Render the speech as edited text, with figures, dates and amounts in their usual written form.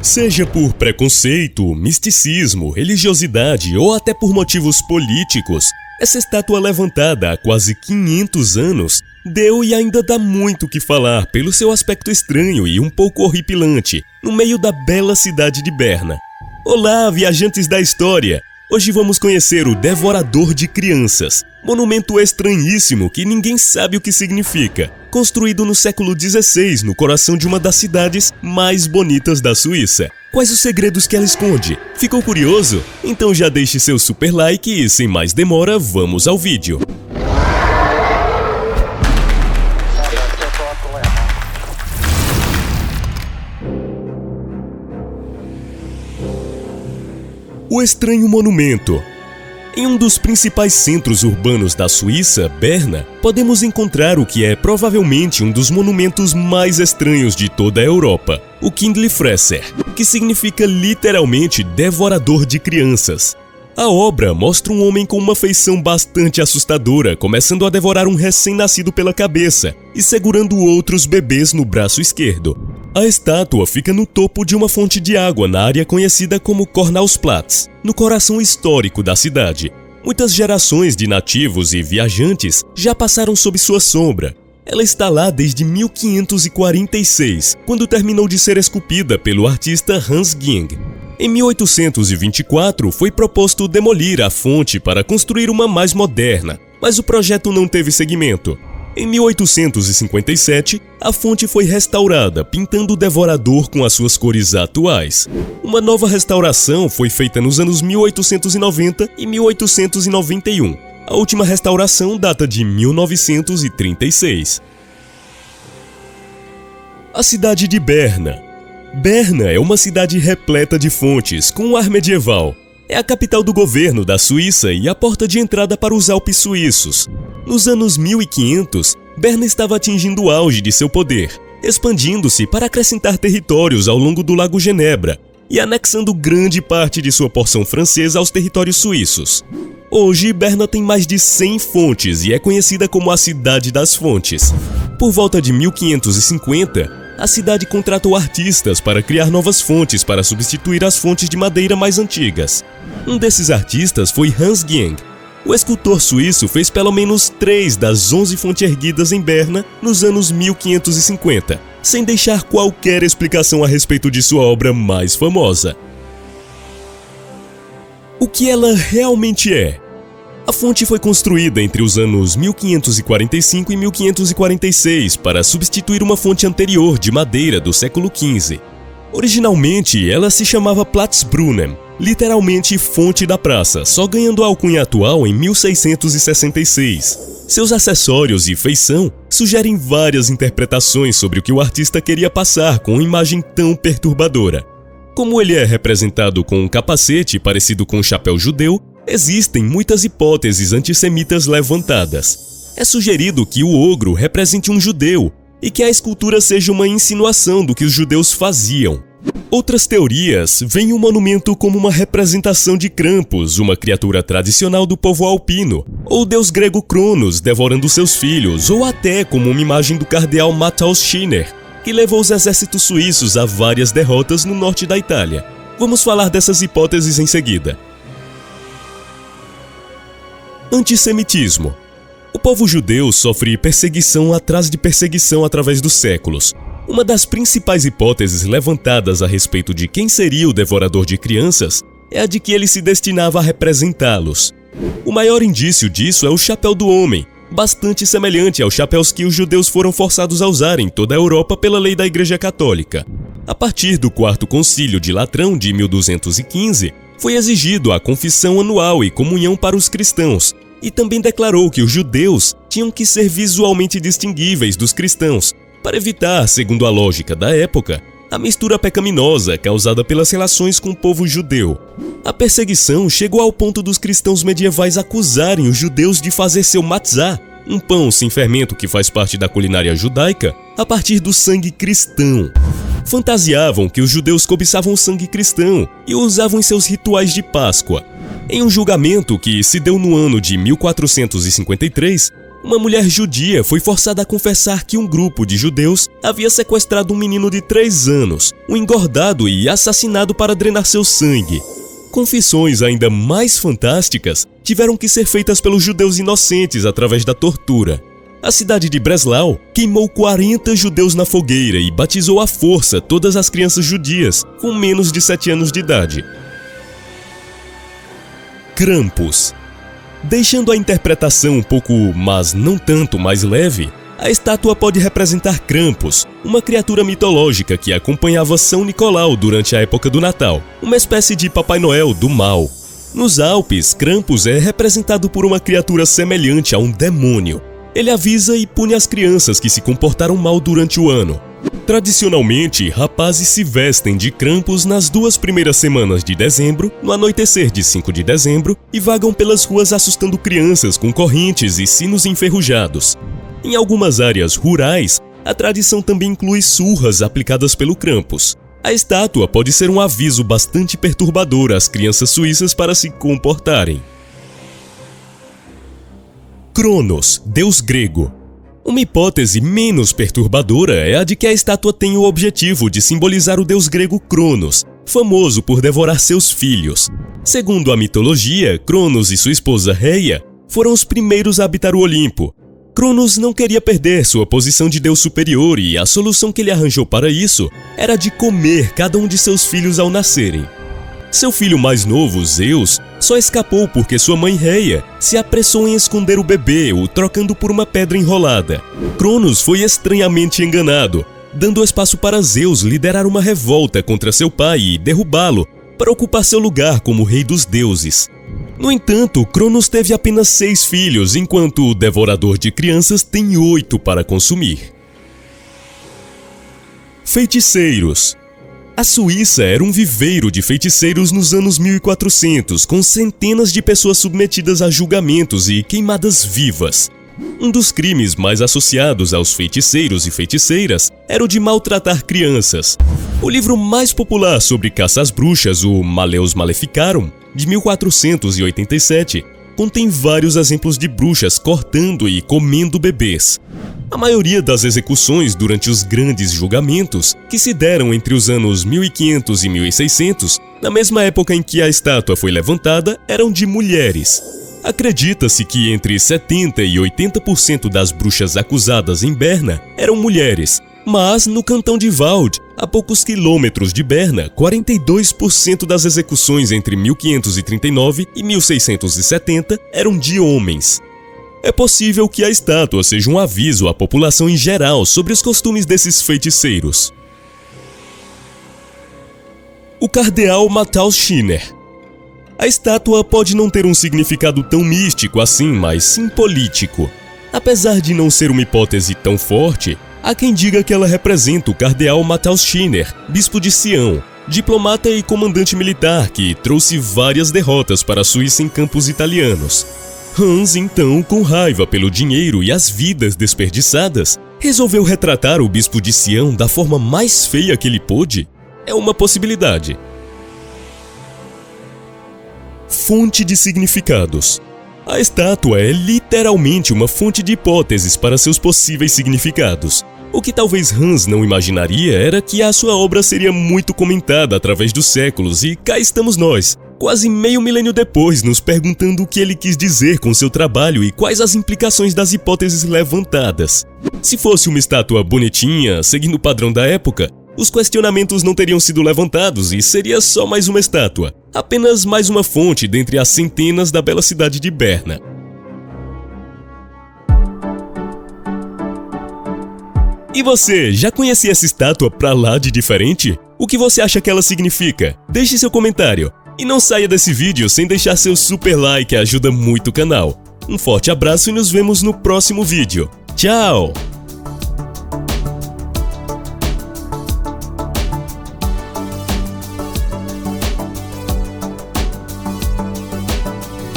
Seja por preconceito, misticismo, religiosidade ou até por motivos políticos, essa estátua levantada há quase 500 anos deu e ainda dá muito o que falar pelo seu aspecto estranho e um pouco horripilante no meio da bela cidade de Berna. Olá, viajantes da história! Hoje vamos conhecer o Devorador de Crianças, monumento estranhíssimo que ninguém sabe o que significa, construído no século XVI no coração de uma das cidades mais bonitas da Suíça. Quais os segredos que ela esconde? Ficou curioso? Então já deixe seu super like e sem mais demora, vamos ao vídeo. O estranho monumento. Em um dos principais centros urbanos da Suíça, Berna, podemos encontrar o que é provavelmente um dos monumentos mais estranhos de toda a Europa, o Kindlifresser, que significa literalmente devorador de crianças. A obra mostra um homem com uma feição bastante assustadora, começando a devorar um recém-nascido pela cabeça e segurando outros bebês no braço esquerdo. A estátua fica no topo de uma fonte de água na área conhecida como Kornausplatz, no coração histórico da cidade. Muitas gerações de nativos e viajantes já passaram sob sua sombra. Ela está lá desde 1546, quando terminou de ser esculpida pelo artista Hans Ging. Em 1824, foi proposto demolir a fonte para construir uma mais moderna, mas o projeto não teve seguimento. Em 1857, a fonte foi restaurada, pintando o devorador com as suas cores atuais. Uma nova restauração foi feita nos anos 1890 e 1891. A última restauração data de 1936. A cidade de Berna. Berna é uma cidade repleta de fontes, com um ar medieval. É a capital do governo da Suíça e a porta de entrada para os Alpes suíços. Nos anos 1500, Berna estava atingindo o auge de seu poder, expandindo-se para acrescentar territórios ao longo do Lago Genebra e anexando grande parte de sua porção francesa aos territórios suíços. Hoje, Berna tem mais de 100 fontes e é conhecida como a Cidade das Fontes. Por volta de 1550, a cidade contratou artistas para criar novas fontes para substituir as fontes de madeira mais antigas. Um desses artistas foi Hans Ging. O escultor suíço fez pelo menos 3 das 11 fontes erguidas em Berna nos anos 1550, sem deixar qualquer explicação a respeito de sua obra mais famosa. O que ela realmente é? A fonte foi construída entre os anos 1545 e 1546 para substituir uma fonte anterior de madeira do século XV. Originalmente, ela se chamava Platzbrunnen, literalmente Fonte da Praça, só ganhando a alcunha atual em 1666. Seus acessórios e feição sugerem várias interpretações sobre o que o artista queria passar com uma imagem tão perturbadora. Como ele é representado com um capacete parecido com um chapéu judeu, existem muitas hipóteses antissemitas levantadas. É sugerido que o ogro represente um judeu e que a escultura seja uma insinuação do que os judeus faziam. Outras teorias veem o monumento como uma representação de Krampus, uma criatura tradicional do povo alpino, ou o deus grego Cronos devorando seus filhos, ou até como uma imagem do cardeal Matthaus Schiner, que levou os exércitos suíços a várias derrotas no norte da Itália. Vamos falar dessas hipóteses em seguida. Antissemitismo. O povo judeu sofre perseguição atrás de perseguição através dos séculos. Uma das principais hipóteses levantadas a respeito de quem seria o devorador de crianças é a de que ele se destinava a representá-los. O maior indício disso é o chapéu do homem, bastante semelhante aos chapéus que os judeus foram forçados a usar em toda a Europa pela lei da Igreja Católica. A partir do Quarto Concílio de Latrão de 1215, foi exigido a confissão anual e comunhão para os cristãos, e também declarou que os judeus tinham que ser visualmente distinguíveis dos cristãos, para evitar, segundo a lógica da época, a mistura pecaminosa causada pelas relações com o povo judeu. A perseguição chegou ao ponto dos cristãos medievais acusarem os judeus de fazer seu matzah, um pão sem fermento que faz parte da culinária judaica, a partir do sangue cristão. Fantasiavam que os judeus cobiçavam o sangue cristão e o usavam em seus rituais de Páscoa. Em um julgamento que se deu no ano de 1453, Uma mulher judia foi forçada a confessar que um grupo de judeus havia sequestrado um menino de 3 anos, o engordado e assassinado para drenar seu sangue. Confissões ainda mais fantásticas tiveram que ser feitas pelos judeus inocentes através da tortura. A cidade de Breslau queimou 40 judeus na fogueira e batizou à força todas as crianças judias com menos de 7 anos de idade. Krampus. Deixando a interpretação um pouco, mas não tanto, mais leve, a estátua pode representar Krampus, uma criatura mitológica que acompanhava São Nicolau durante a época do Natal, uma espécie de Papai Noel do mal. Nos Alpes, Krampus é representado por uma criatura semelhante a um demônio. Ele avisa e pune as crianças que se comportaram mal durante o ano. Tradicionalmente, rapazes se vestem de Krampus nas 2 primeiras semanas de dezembro, no anoitecer de 5 de dezembro, e vagam pelas ruas assustando crianças com correntes e sinos enferrujados. Em algumas áreas rurais, a tradição também inclui surras aplicadas pelo Krampus. A estátua pode ser um aviso bastante perturbador às crianças suíças para se comportarem. Cronos, deus grego. Uma hipótese menos perturbadora é a de que a estátua tem o objetivo de simbolizar o deus grego Cronos, famoso por devorar seus filhos. Segundo a mitologia, Cronos e sua esposa Reia foram os primeiros a habitar o Olimpo. Cronos não queria perder sua posição de deus superior e a solução que ele arranjou para isso era de comer cada um de seus filhos ao nascerem. Seu filho mais novo, Zeus, só escapou porque sua mãe Reia se apressou em esconder o bebê, o trocando por uma pedra enrolada. Cronos foi estranhamente enganado, dando espaço para Zeus liderar uma revolta contra seu pai e derrubá-lo para ocupar seu lugar como rei dos deuses. No entanto, Cronos teve apenas 6 filhos, enquanto o devorador de crianças tem 8 para consumir. Feiticeiros. A Suíça era um viveiro de feiticeiros nos anos 1400, com centenas de pessoas submetidas a julgamentos e queimadas vivas. Um dos crimes mais associados aos feiticeiros e feiticeiras era o de maltratar crianças. O livro mais popular sobre caça às bruxas, o Maleus Maleficarum, de 1487, contém vários exemplos de bruxas cortando e comendo bebês. A maioria das execuções durante os grandes julgamentos, que se deram entre os anos 1500 e 1600, na mesma época em que a estátua foi levantada, eram de mulheres. Acredita-se que entre 70% e 80% das bruxas acusadas em Berna eram mulheres, mas no cantão de Vaud, a poucos quilômetros de Berna, 42% das execuções entre 1539 e 1670 eram de homens. É possível que a estátua seja um aviso à população em geral sobre os costumes desses feiticeiros. O cardeal Matthaus Schiner. A estátua pode não ter um significado tão místico assim, mas sim político. Apesar de não ser uma hipótese tão forte, há quem diga que ela representa o cardeal Matthaus Schiner, bispo de Sião, diplomata e comandante militar que trouxe várias derrotas para a Suíça em campos italianos. Hans, então, com raiva pelo dinheiro e as vidas desperdiçadas, resolveu retratar o bispo de Sião da forma mais feia que ele pôde? É uma possibilidade. Fonte de significados. A estátua é literalmente uma fonte de hipóteses para seus possíveis significados. O que talvez Hans não imaginaria era que a sua obra seria muito comentada através dos séculos e cá estamos nós, quase meio milênio depois, nos perguntando o que ele quis dizer com seu trabalho e quais as implicações das hipóteses levantadas. Se fosse uma estátua bonitinha, seguindo o padrão da época, os questionamentos não teriam sido levantados e seria só mais uma estátua, apenas mais uma fonte dentre as centenas da bela cidade de Berna. E você, já conhecia essa estátua pra lá de diferente? O que você acha que ela significa? Deixe seu comentário. E não saia desse vídeo sem deixar seu super like, ajuda muito o canal. Um forte abraço e nos vemos no próximo vídeo. Tchau!